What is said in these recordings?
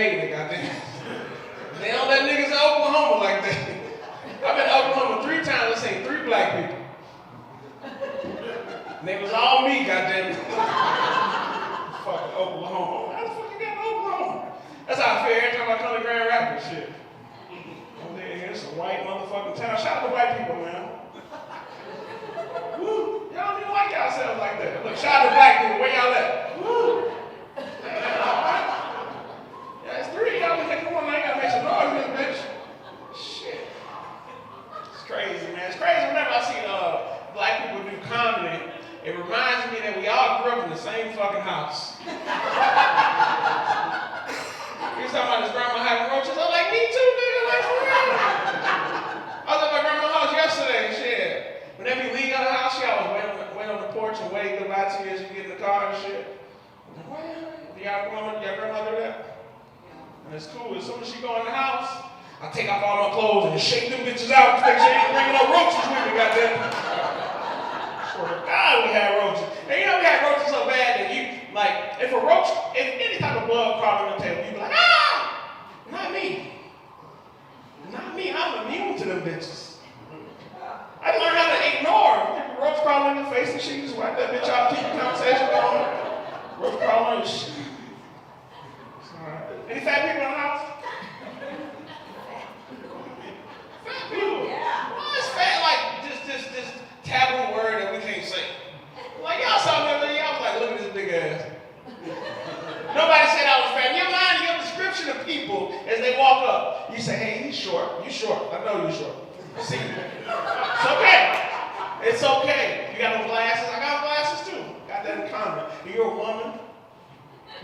made it, goddamn. They don't let niggas in Oklahoma like that. I've been to Oklahoma 3 times. I seen 3 black people. And they was all me, goddamn. Fucking Oklahoma. How the fuck you got to Oklahoma? That's how I feel every time I come to Grand Rapids, shit. I'm there, it's a white motherfucking town. Shout out to white people, man. Woo. Y'all don't even like yourselves like that. Look, shout out to black people. Where y'all at? Woo. Yeah, it's 3 of y'all. Come on, I gotta make some noise in this bitch. Shit. It's crazy, man. It's crazy. Whenever I see black people do comedy, it reminds me that we all grew up in the same fucking house. He was talking about his grandma having roaches. I'm like, me too, nigga. Like, for real. I was at my grandma's house yesterday. Shit. Whenever you leave out of the house, she always wait on the porch and wave goodbye to you as you get in the car and shit. I'm like, what? Y'all grandma do that? And it's cool. As soon as she go in the house, I take off all my clothes and shake them bitches out. Make sure you ain't bringing no roaches with me, goddamn. Swear to God, we had roaches. And you know we had roaches so bad that you, like, if any type of blood crawling on the table, you'd be like, ah! Not me. Not me. I'm immune to them bitches. I learned how to ignore. If a roach crawling in your face and shit, you just wipe that bitch off, keep the conversation going. Roach crawling and shit. Any fat people in the house? Fat people? Why is fat like this taboo word that we can't say? Like y'all saw me the other day, I was like, look at this big ass. Nobody said I was fat. In your mind, your description of people as they walk up. You say, hey, he's short. You short. I know you're short. See? It's okay. It's okay. You got no glasses? I got glasses too. Got that in common. You're a woman.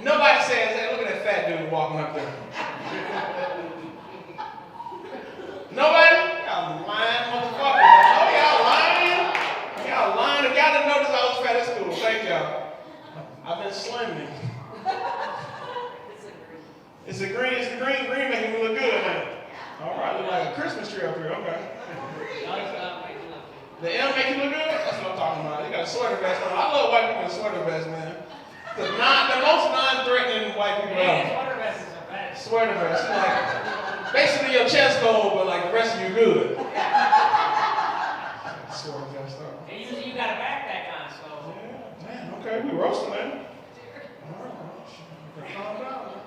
Nobody says, hey, look at that fat dude walking up there. Nobody? Y'all lying motherfuckers. Oh, y'all lying? Y'all lying. If y'all didn't notice I was fat at school, thank y'all. I've been slimming. It's the green making me look good, man. All right, look like a Christmas tree up here, okay. The M make you look good? That's what I'm talking about. You got a sweater vest on. I love white people in sweater vests, man. The most non-threatening white people ever. Sweater vests are bad. Sweater vests. Like, basically your chest cold, but like the rest of you good. Sweater vest on. And usually you got a backpack on, so. Yeah, man, okay, we roasting, man. All right, calm down, man.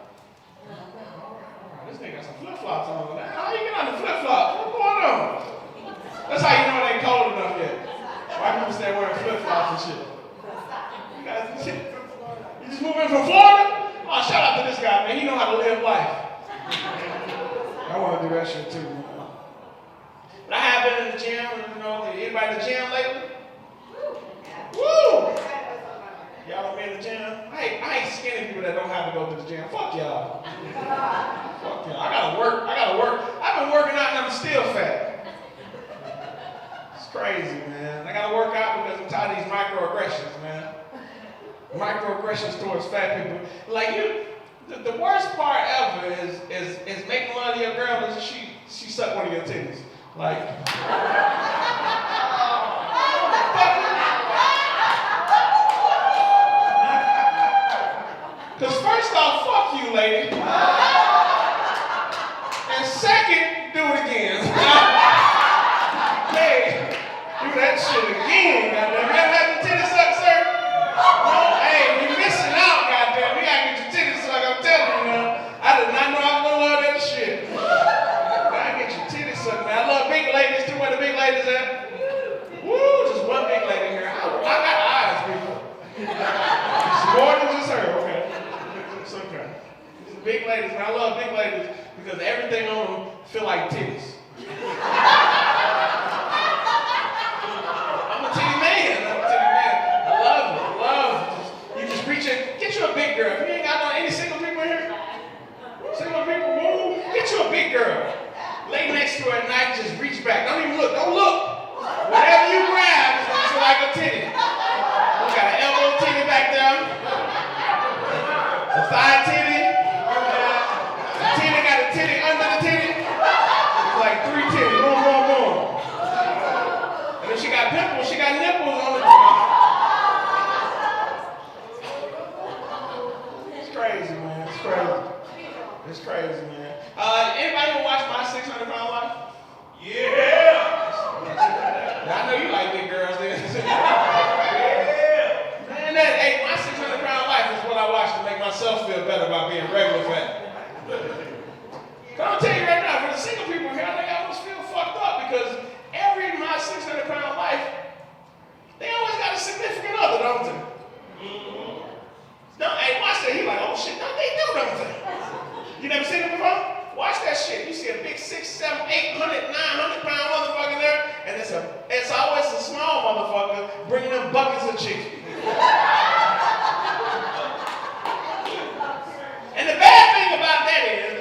All right. This nigga got some flip-flops on. How you get on the flip-flops? What's going on? That's how you know it ain't cold enough yet. White people stay wearing flip-flops and shit. You guys, shit. You just moving from Florida? Oh, shout out to this guy, man. He know how to live life. I want to do that shit too, man. But I have been in the gym. You know, anybody in the gym lately? Woo! Y'all don't be in the gym? I hate skinny people that don't have to go to the gym. Fuck y'all. Fuck y'all. I gotta work. I've been working out and I'm still fat. It's crazy, man. I gotta work out because I'm tired of these microaggressions, man. Microaggressions towards fat people. Like the worst part ever is making love to your girl and she suck one of your titties. Like because first off, fuck you, lady. And second, do it again. Hey, do that shit again, goddamn. You ever had your titties sucked, sir? No, hey, you missing out, goddamn. You gotta get your titties sucked, I'm telling you, man. I did not know I was gonna love that shit. You gotta get your titties sucked, man. I love big ladies too. Where the big ladies at? Woo, just one big lady here. I got eyes, people. It's more than just her, okay? It's okay. It's big ladies, man. I love big ladies because everything on them feel like titties. I'm a titty man. I love it. You just reach in, get you a big girl. If you ain't got any single people in here, single people, woo, get you a big girl. Lay next to her at night, just reach back. Don't even look. Don't look. Whatever you grab is gonna feel like a titty. We got an elbow titty back there, a thigh titty. The titty got a titty under the titty. It's like 3 titties. Boom, boom, boom. And if she got pimples, she got nipples on the titty. It's crazy, man. It's crazy. It's crazy, man. Anybody ever watch My 600 Pound Life? Yeah. I know you like big girls, then. Man, hey, My 600 Pound Life is what I watch to make myself feel better about being regular fat. But I'm gonna tell you right now, for the single people here, I think I almost feel fucked up because every My 600 Pound Life, they always got a significant other, don't they? No, hey, watch that. He like, oh shit, no, they do, don't they? You never seen it before? Watch that shit. You see a big 6, 7, 800, 900 pound motherfucker there, and it's always a small motherfucker bringing them buckets of chicken. And the bad thing about that is,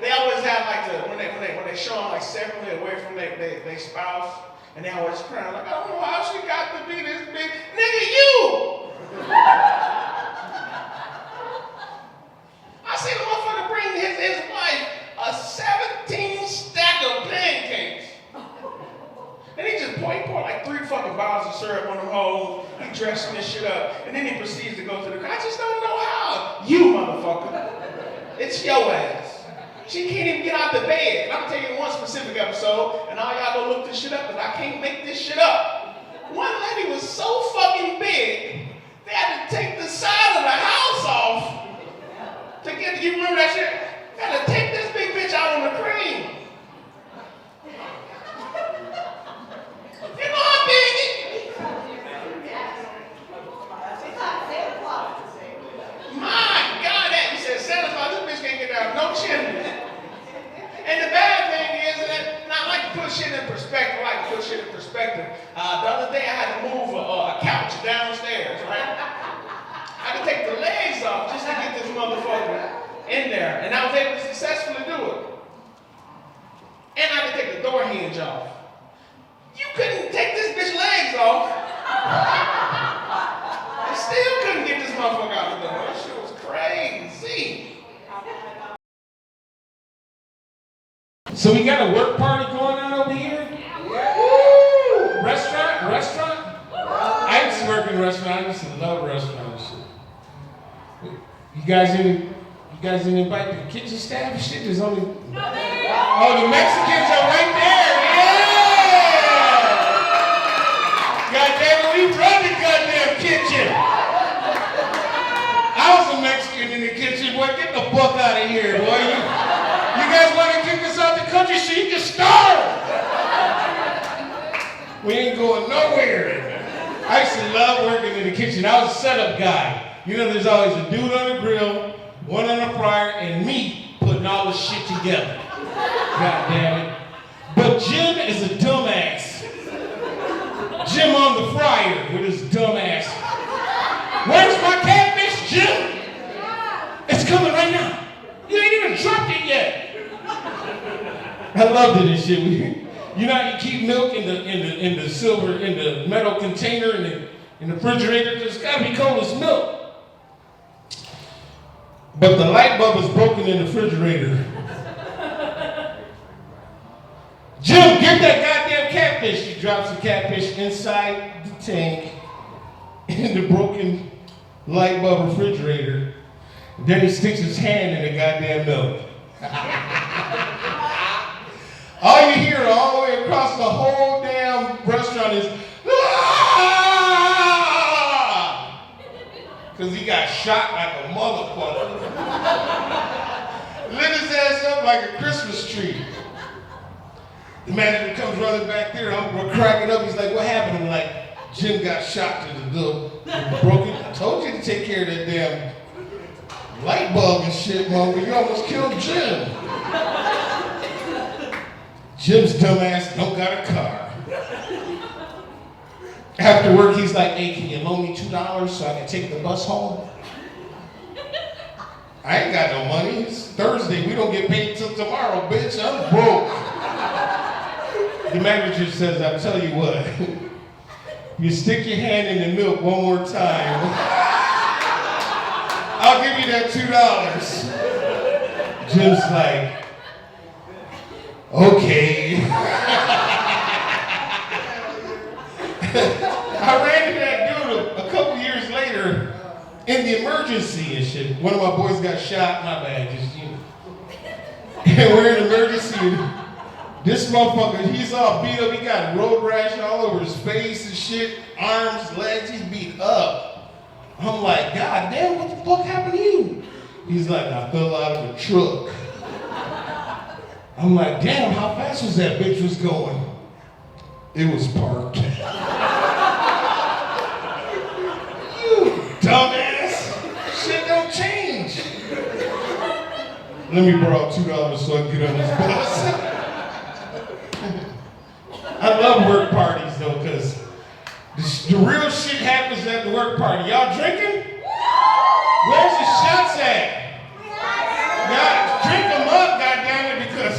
they always have like when they show them like separately away from their spouse, and they always crying like, I don't know how she got to be this big. Nigga, you! I seen a motherfucker bring his wife a 17 stack of pancakes. And he poured like 3 fucking bottles of syrup on them hoes. He dressing this shit up. And then he proceeds to go to the car. I just don't know how. You motherfucker. It's your ass. She can't even get out the bed. And I'm taking one specific episode, and all y'all go look this shit up because I can't make this shit up. One lady was so fucking big, they had to take the side of the house off to get, you remember that shit? They had to take this big bitch out on the cream. You know how big it is? My God, that you said Santa Claus, this bitch can't get down no chimney. And the bad thing is that, and I like to put shit in perspective. The other day I had to move a couch downstairs, right? I had to take the legs off just to get this motherfucker in there. And I was able to successfully do it. And I had to take the door hinge off. You couldn't take this bitch legs off. I still couldn't get this motherfucker out the door. That shit was crazy. So we got a work party going on over here? Woo! Restaurant? I used to work in a restaurant. I used to love restaurants. You guys didn't invite the kitchen staff? Shit, there's only... Oh, the Mexicans are right there! Yeah! Goddamn it, we run the goddamn kitchen! I was a Mexican in the kitchen, boy. Get the fuck out of here, boy. You guys want to kick us out the country so you can starve? We ain't going nowhere. I used to love working in the kitchen. I was a setup guy. You know, there's always a dude on the grill, one on the fryer, and me putting all this shit together. God damn it. But Jim is a dumbass. Jim on the fryer with his dumbass. Where's my catfish, Jim? It's coming right now. You ain't even dropped it yet. I loved it and shit. You know how you keep milk in the silver, in the metal container in the refrigerator? Because it's gotta be cold as milk. But the light bulb is broken in the refrigerator. Jim, get that goddamn catfish. He drops the catfish inside the tank in the broken light bulb refrigerator. Then he sticks his hand in the goddamn milk. All you hear all the way across the whole damn restaurant is, ah! Because he got shot like a motherfucker. Lit his ass up like a Christmas tree. The manager comes running back there. We're cracking up. He's like, what happened? I'm like, Jim got shot to the broken. I told you to take care of that damn light bulb and shit, mother. You almost killed Jim. Jim's dumbass don't got a car. After work, he's like, hey, can you loan me $2 so I can take the bus home? I ain't got no money. It's Thursday. We don't get paid till tomorrow, bitch. I'm broke. The manager says, I'll tell you what. You stick your hand in the milk one more time. I'll give you that $2. Jim's like, okay. I ran into that dude a couple years later in the emergency emergency and shit. One of my boys got shot, my bad, just you know. And we're in emergency. This motherfucker, he's all beat up. He got road rash all over his face and shit, arms, legs. He's beat up. I'm like, God damn, what the fuck happened to you? He's like, I fell out of a truck. I'm like, damn, how fast was that bitch was going? It was parked. You dumbass. Shit don't change. Let me borrow $2 so I can get on this bus. I love work parties though, because the real shit happens at the work party. Y'all drinking? Where's the shots at? Y'all drink them up, goddammit, because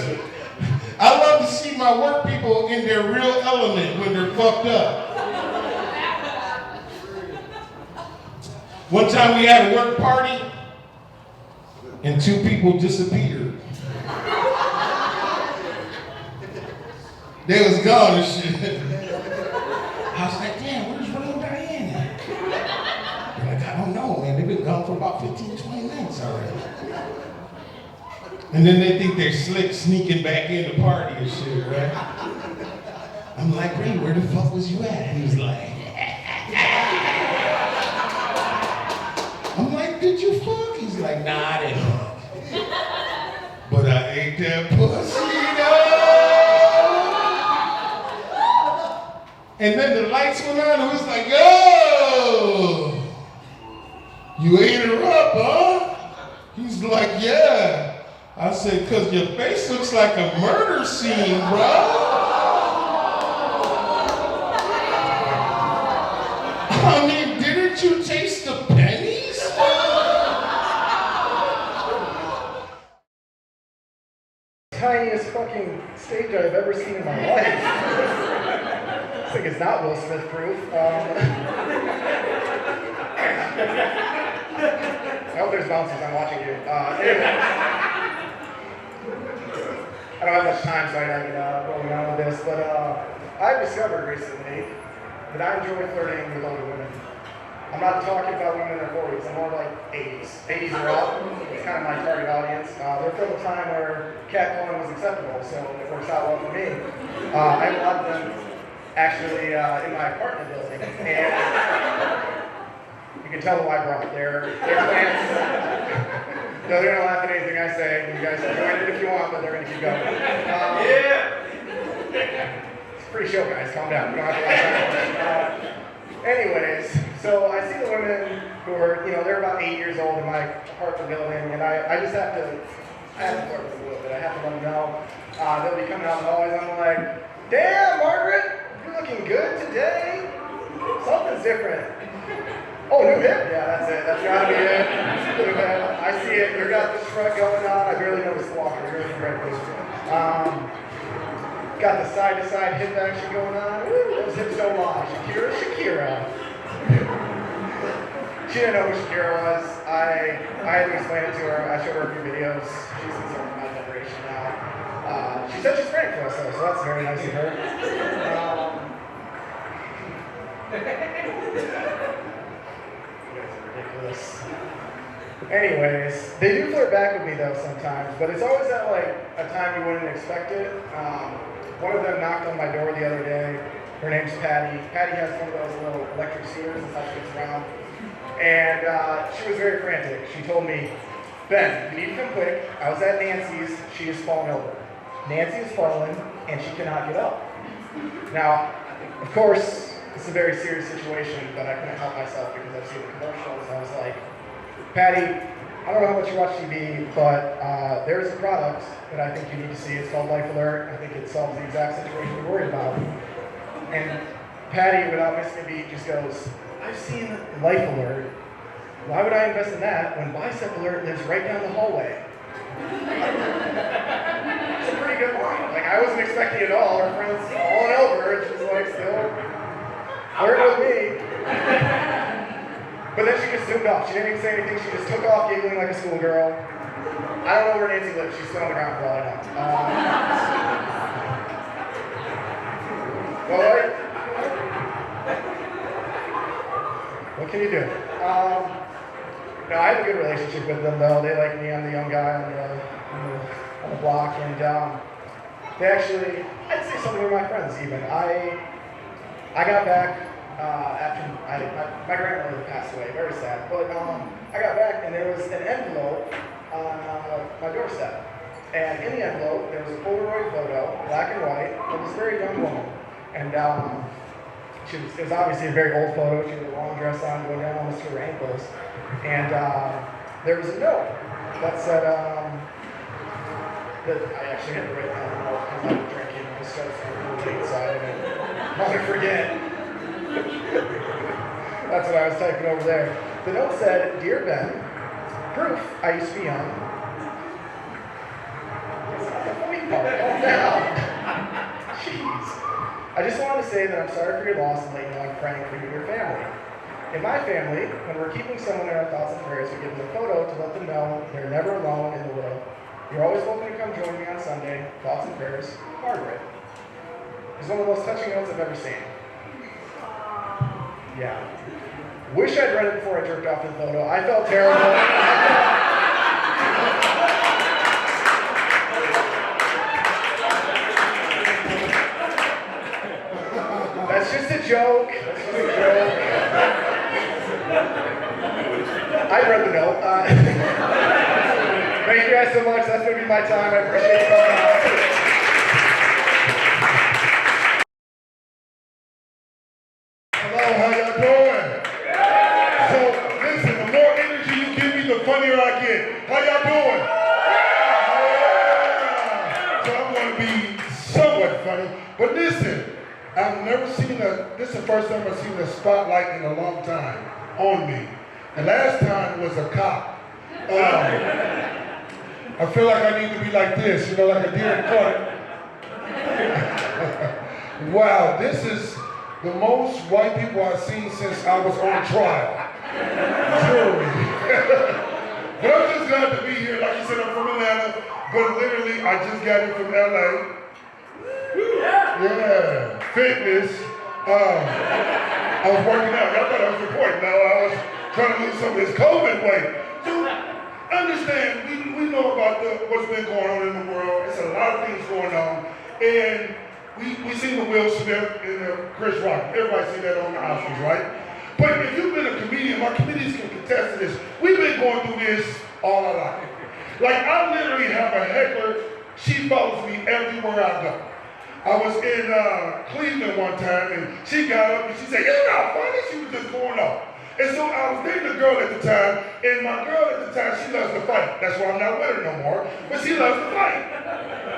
I love to see my work people in their real element when they're fucked up. One time we had a work party and 2 people disappeared. They was gone and shit. I was like, damn, where's Ray and Diane at? They're like, I don't know, man. They've been gone for about 15, 20 minutes already. And then they think they're slick sneaking back in the party and shit, right? I'm like, Ray, where the fuck was you at? He was like, I'm like, did you fuck? He's like, nah, I didn't fuck. But I ate that pussy, And then the lights went on, and it was like, yo, you ate her up, huh? He's like, yeah. I said, cause your face looks like a murder scene, bro. I mean, didn't you taste the pennies? Tiniest fucking stage I've ever seen in my life. This thing is not Will Smith proof. I hope there's bouncers. I'm watching you. Anyway, I don't have much time, so I gotta get going on with this. But I've discovered recently that I enjoy flirting with older women. I'm not talking about women in their 40s. I'm more like 80s. 80s are up. It's kind of my target audience. They're from a time where catcalling was acceptable, so it works out well for me. I have a lot of them actually in my apartment building, and you can tell who I brought. They're plants. No, they're gonna laugh at anything I say. You guys can join it if you want, but they're gonna keep going. It's a free show, guys. Calm down. You don't have to laugh. Anyways, so I see the women who are, they're about 8 years old in my apartment building, and I just have to flirt with them a little bit. I have to let them know. They'll be coming out in the hallways. I'm like, damn, Margaret, you're looking good today. Something's different. Oh, new hip? Yeah, that's it. That's gotta be it. New hip. I see it. You got the strut going on. I barely noticed the walker. You're looking great. Got the side-to-side hip action going on. Woo, those hips don't lie. Shakira. She didn't know who Shakira was. I had to explain it to her. I showed her a few videos. She's considered my generation now. She said she's praying for us, though, so that's very nice of her. You guys are ridiculous. Anyways, they do flirt back with me, though, sometimes, but it's always at, a time you wouldn't expect it. One of them knocked on my door the other day. Her name's Patty. Patty has one of those little electric scooters that's how she gets around. And she was very frantic. She told me, Ben, you need to come quick. I was at Nancy's. She is falling over. Nancy is falling, and she cannot get up. Now, of course, it's a very serious situation, but I couldn't help myself because I've seen the commercials. I was like, Patty, I don't know how much you watch TV, but there's a product that I think you need to see. It's called Life Alert. I think it solves the exact situation you're worried about. And Patty, without missing a beat, just goes, I've seen Life Alert. Why would I invest in that when Bicep Alert lives right down the hallway? It's a pretty good line. I wasn't expecting it at all. Her friend's falling over, and she's still flirting with me. But then she just zoomed off. She didn't even say anything. She just took off giggling like a schoolgirl. I don't know where Nancy lives. She's still on the ground for all I know. All right. What can you do? No, I have a good relationship with them though. They like me. I'm the young guy on the block, and they actually, I'd say some of them are my friends even. I got back after my grandmother passed away, very sad. But I got back and there was an envelope on my doorstep. And in the envelope, there was a Polaroid photo, black and white, of this very young woman. And it was obviously a very old photo. She had a long dress on, going down almost to her ankles. And there was a note that said, that I actually had to write down the note because I was drinking and I started really late, so I didn't want to forget. That's what I was typing over there. The note said, "Dear Ben, proof I used to be young." That's not the funny part. Calm down. Jeez. I just wanted to say that I'm sorry for your loss and let you know I'm praying for you and your family. In my family, when we're keeping someone in our thoughts and prayers, we give them a photo to let them know they're never alone in the world. You're always welcome to come join me on Sunday. Thoughts and prayers, Margaret. It's one of the most touching notes I've ever seen. Yeah. Wish I'd read it before I jerked off to the photo. I felt terrible. That's just a joke. I read the note. Thank you guys so much. That's going to be my time. I appreciate you coming out. Hello, how y'all doing? So, listen, the more energy you give me, the funnier I get. How y'all doing? Yeah. So I'm going to be somewhat funny. But listen, I've never seen this is the first time I've seen a spotlight in a long time on me. The last time was a cop. I feel like I need to be like this, like a deer in court. Wow, this is the most white people I've seen since I was on trial. Truly. But I'm just glad to be here. Like you said, I'm from Atlanta, but literally I just got here from LA. Yeah, fitness. I was working out. Y'all thought I was reporting. No, I was trying to lose some of this COVID weight. So understand, we know about what's been going on in the world. It's a lot of things going on. And we seen the Will Smith and Chris Rock. Everybody seen that on the Oscars, right? But if you've been a comedian, my comedians can contest to this. We've been going through this all our life. Like, I literally have a heckler. She follows me everywhere I go. I was in Cleveland one time, and she got up and she said, "You're not funny." She was just going off. And so I was dating a girl at the time, and my girl at the time, she loves to fight. That's why I'm not with her no more, but she loves to fight.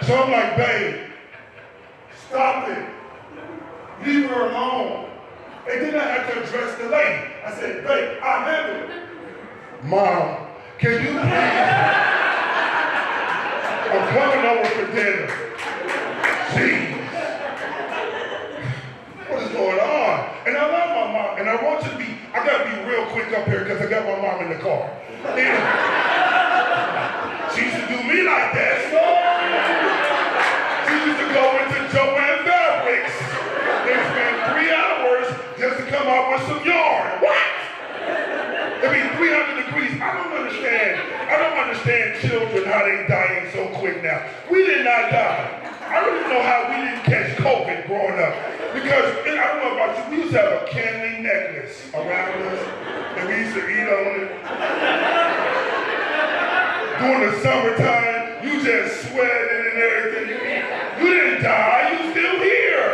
So I'm like, "Babe, stop it. Leave her alone." And then I had to address the lady. I said, "Babe, I'll handle it." "Mom, can you please? I'm coming over for dinner." Jeez. What is going on? And I love my mom, and I want you to be, I gotta be real quick up here because I got my mom in the car. And she used to do me like that, so she used to go into Joanne Fabrics and spend 3 hours just to come out with some yarn. What? I mean, 300 degrees. I don't understand children, how they dying so quick now. We did not die. I don't even know how we didn't catch COVID growing up. Because, I don't know about you, we used to have a candy necklace around us, and we used to eat on it. During the summertime, you just sweated and everything. You didn't die, you still here.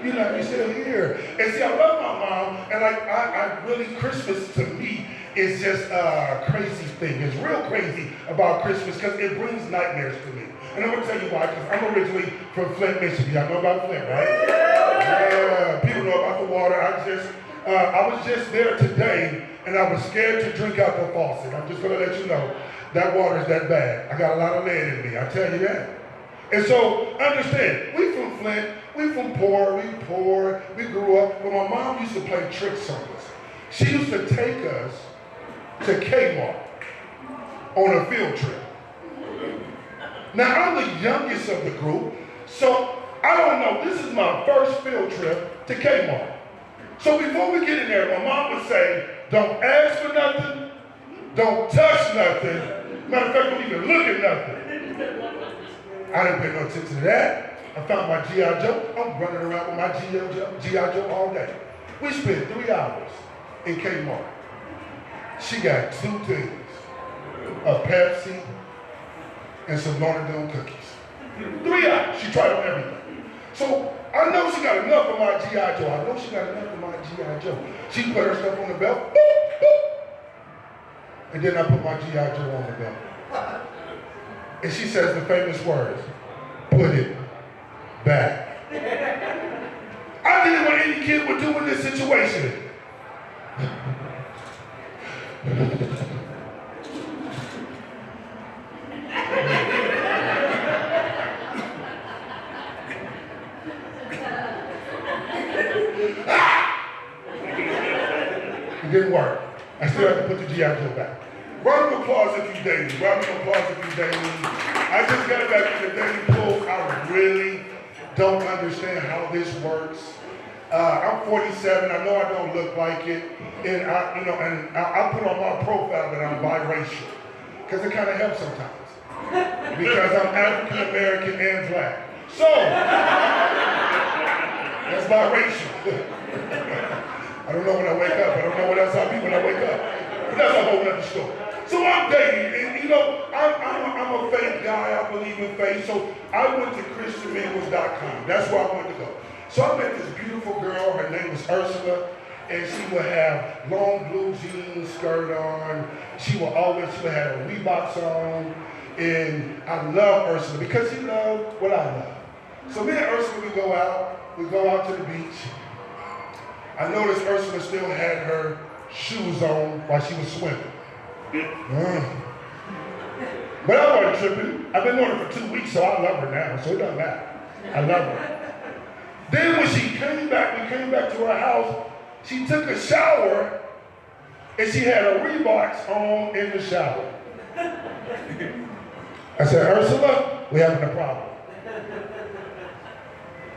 You're still here. And see, I love my mom, and I really, Christmas to me is just a crazy thing. It's real crazy about Christmas because it brings nightmares to me. And I'm going to tell you why, because I'm originally from Flint, Michigan. Y'all know about Flint, right? Yeah, people know about the water. I was just there today, and I was scared to drink out the faucet. I'm just going to let you know, that water is that bad. I got a lot of lead in me, I tell you that. And so, understand, we from Flint, we from poor, we grew up, but my mom used to play tricks on us. She used to take us to Kmart on a field trip. Now, I'm the youngest of the group, so I don't know, this is my first field trip to Kmart. So before we get in there, my mom would say, Don't ask for nothing. Don't touch nothing. Matter of fact, don't even look at nothing. I didn't pay no attention to that. I found my G.I. Joe. I'm running around with my G.I. Joe all day. We spent 3 hours in Kmart. She got 2 things, a Pepsi and some Notre Dame cookies. 3 hours. She tried on everything. So I know she got enough of my G.I. Joe. I know she got enough of my G.I. Joe. She put her stuff on the belt. Boop, boop. And then I put my G.I. Joe on the belt. And she says the famous words, put it back. I did what any kid would do in this situation. It didn't work. I still have to put the G.I. Joe back. Round of applause if you date me. Round of applause if you date me. I just got back from the dating pool. I really don't understand how this works. I'm 47. I know I don't look like it, and I put on my profile that I'm biracial because it kind of helps sometimes because I'm African American and black. So that's biracial. I don't know when I wake up. I don't know what else I'll be when I wake up. But that's a whole other story. So I'm dating, and I'm a faith guy. I believe in faith. So I went to ChristianMingles.com. That's where I wanted to go. So I met this beautiful girl. Her name was Ursula, and she would have long blue jeans, skirt on. She would have her Reeboks on, and I love Ursula because she loved what I love. So me and Ursula would go out. We go out to the beach. I noticed Ursula still had her shoes on while she was swimming. But I wasn't tripping. I've been doing it for 2 weeks, so I love her now, so it doesn't matter. I love her. Then when she came back, we came back to her house, she took a shower, and she had her Reeboks on in the shower. I said, Ursula, we're having a problem.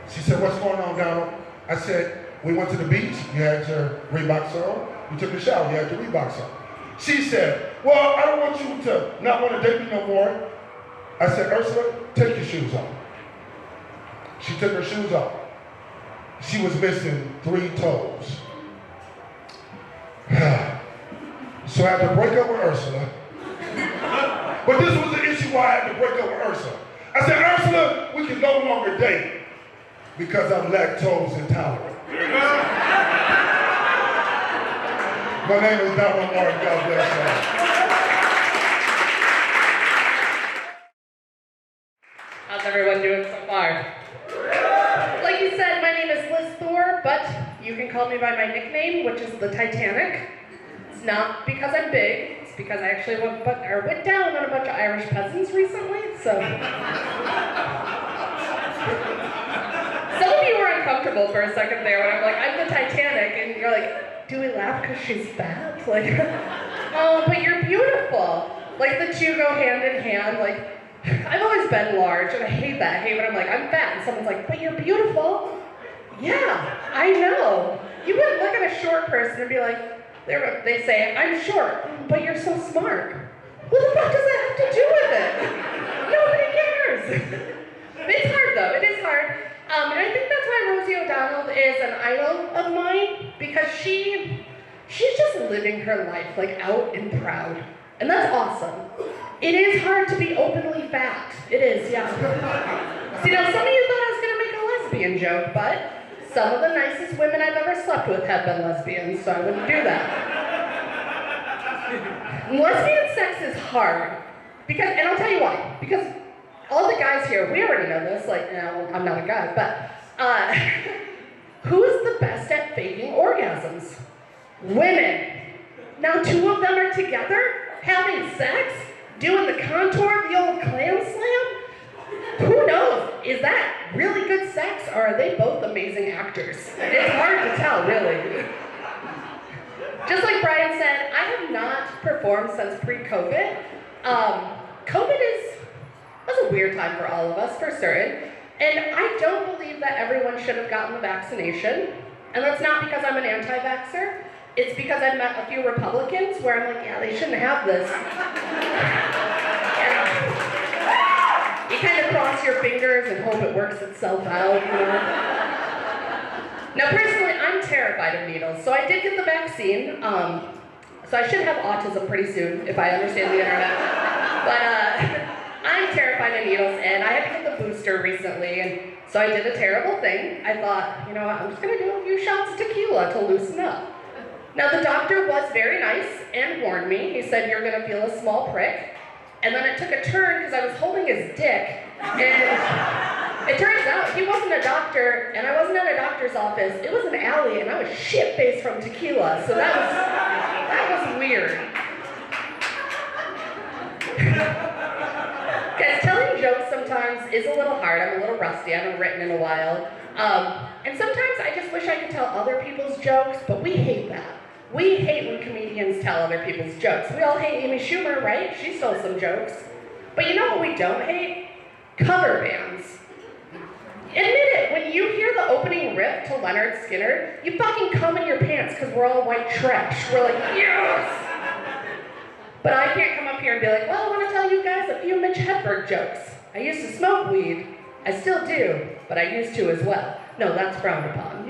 She said, what's going on, Donald? I said, we went to the beach, you had your Reeboks on. You took a shower, you had your Reeboks on. She said, well, I don't want you to not want to date me no more. I said, Ursula, take your shoes off. She took her shoes off. She was missing 3 toes. So I had to break up with Ursula. But this was the issue why I had to break up with Ursula. I said, Ursula, we can no longer date because I'm lactose intolerant. My name is Donald Martin. God bless you. How's everyone doing so far? Like you said, my name is Liz Thor, but you can call me by my nickname, which is the Titanic. It's not because I'm big, it's because I actually went down on a bunch of Irish peasants recently, so. Some of you were uncomfortable for a second there when I'm like, I'm the Titanic, and you're like, do we laugh because she's fat? Like, oh, but you're beautiful. Like, the two go hand in hand. Like, I've always been large, and I hate that. I hate when I'm like, I'm fat, and someone's like, but you're beautiful. Yeah, I know. You wouldn't look at a short person and be like, they say, I'm short, but you're so smart. What the fuck does that have to do with it? Nobody cares. It's hard, though. It is hard. And I think that's why Rosie O'Donnell is an idol of mine, because she's just living her life, like, out and proud. And that's awesome. It is hard to be openly fat. It is, yeah. See, now some of you thought I was going to make a lesbian joke, but some of the nicest women I've ever slept with have been lesbians, so I wouldn't do that. Lesbian sex is hard, because, and I'll tell you why, because all the guys here, we already know this, like, well, I'm not a guy, but who is the best at faking orgasms? Women. Now 2 of them are together, having sex, doing the contour, the old clam slam. Who knows? Is that really good sex, or are they both amazing actors? It's hard to tell, really. Just like Brian said, I have not performed since pre-COVID. That's a weird time for all of us, for certain. And I don't believe that everyone should have gotten the vaccination. And that's not because I'm an anti-vaxxer. it's because I've met a few Republicans where I'm like, yeah, they shouldn't have this. And you kind of cross your fingers and hope it works itself out, you know? Now, personally, I'm terrified of needles, so I did get the vaccine. So I should have autism pretty soon, if I understand the internet. But I'm terrified of needles, and I had to get the booster recently, and so I did a terrible thing. I thought, you know what, I'm just gonna do a few shots of tequila to loosen up. Now, the doctor was very nice and warned me. He said, you're gonna feel a small prick. And then it took a turn because I was holding his dick, and it turns out he wasn't a doctor, and I wasn't at a doctor's office. It was an alley, and I was shit-faced from tequila, so that was weird. Guys, telling jokes sometimes is a little hard. I'm a little rusty. I haven't written in a while. And sometimes I just wish I could tell other people's jokes, but we hate that. We hate when comedians tell other people's jokes. We all hate Amy Schumer, right? She stole some jokes. But you know what we don't hate? Cover bands. Admit it, when you hear the opening riff to Leonard Skinner, you fucking come in your pants because we're all white trash. We're like, yes! But I can't come up here and be like, well, I want to tell you guys a few Mitch Hedberg jokes. I used to smoke weed. I still do, but I used to as well. No, that's frowned upon.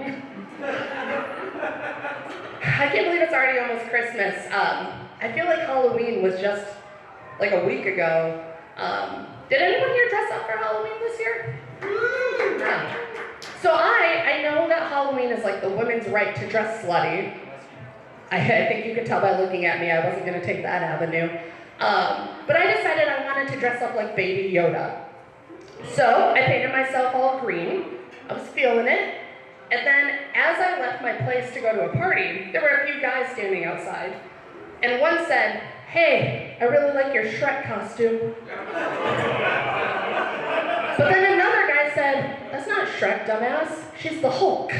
I can't believe it's already almost Christmas. I feel like Halloween was just like a week ago. Did anyone here dress up for Halloween this year? No. So I know that Halloween is like the women's right to dress slutty. I think you could tell by looking at me I wasn't going to take that avenue. But I decided I wanted to dress up like Baby Yoda. So I painted myself all green. I was feeling it. And then as I left my place to go to a party, there were a few guys standing outside. And one said, hey, I really like your Shrek costume. But then another guy said, that's not Shrek, dumbass. She's the Hulk.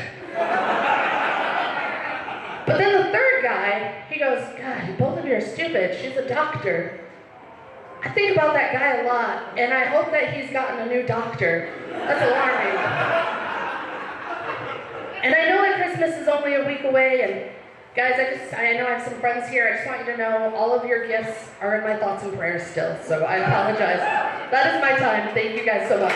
But then the third guy, he goes, God, both of you are stupid. She's a doctor. I think about that guy a lot, and I hope that he's gotten a new doctor. That's alarming. And I know that Christmas is only a week away, and guys, I know I have some friends here. I just want you to know all of your gifts are in my thoughts and prayers still, so I apologize. That is my time. Thank you guys so much.